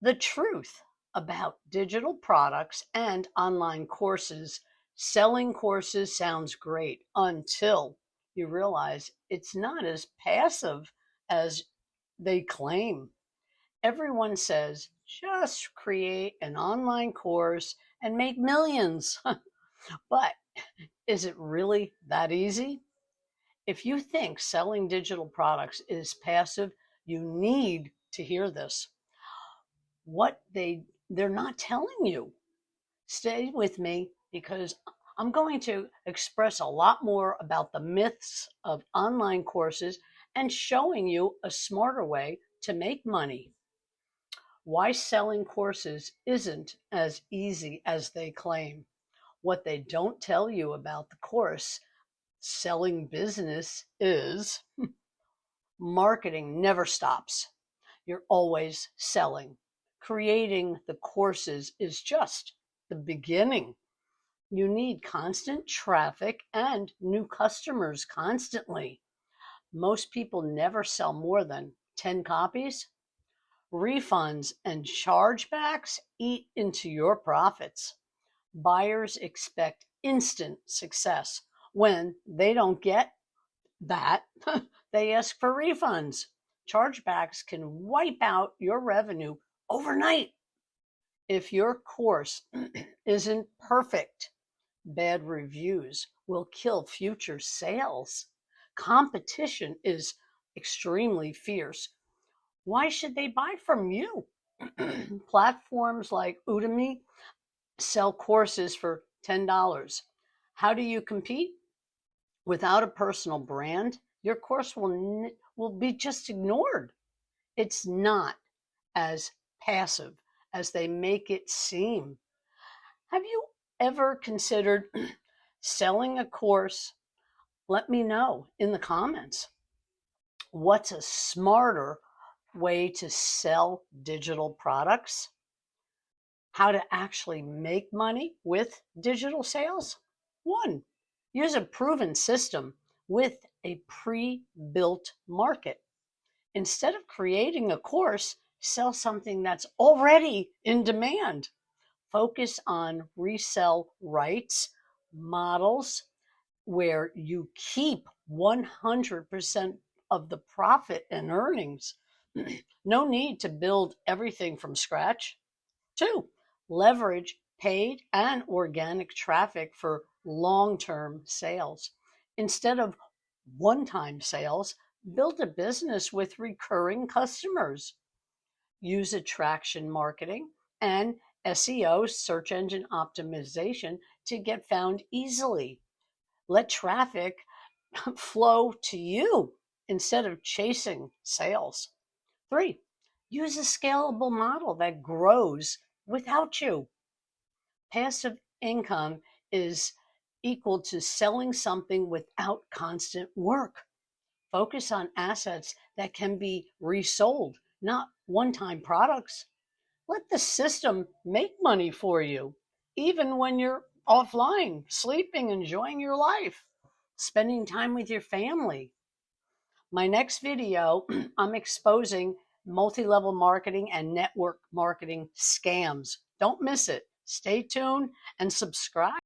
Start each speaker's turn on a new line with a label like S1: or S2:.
S1: The truth about digital products and online courses. Selling courses sounds great until you realize it's not as passive as they claim. Everyone says just create an online course and make millions. But is it really that easy? If you think selling digital products is passive, you need to hear this. What they're not telling you. Stay with me because I'm going to express a lot more about the myths of online courses and showing you a smarter way to make money. Why selling courses isn't as easy as they claim. What they don't tell you about the course selling business is marketing never stops. You're always selling. Creating the courses is just the beginning. You need constant traffic and new customers constantly. Most people never sell more than 10 copies. Refunds and chargebacks eat into your profits. Buyers expect instant success. When they don't get that, they ask for refunds. Chargebacks can wipe out your revenue overnight. If your course isn't perfect, bad reviews will kill future sales. Competition is extremely fierce. Why should they buy from you? Platforms like Udemy sell courses for $10. How do you compete? Without a personal brand, your course will be just ignored. It's not as passive as they make it seem. Have you ever considered selling a course? Let me know in the comments. What's a smarter way to sell digital products? How to actually make money with digital sales? 1, use a proven system with a pre-built market. Instead of creating a course, sell something that's already in demand. Focus on resell rights models where you keep 100% of the profit and earnings. No need to build everything from scratch. 2, leverage paid and organic traffic for long-term sales. Instead of one-time sales, build a business with recurring customers. Use attraction marketing and SEO, search engine optimization, to get found easily. Let traffic flow to you instead of chasing sales. 3, use a scalable model that grows without you. Passive income is equal to selling something without constant work. Focus on assets that can be resold, not one-time products. Let the system make money for you, even when you're offline, sleeping, enjoying your life, spending time with your family. My next video, I'm exposing multi-level marketing and network marketing scams. Don't miss it. Stay tuned and subscribe.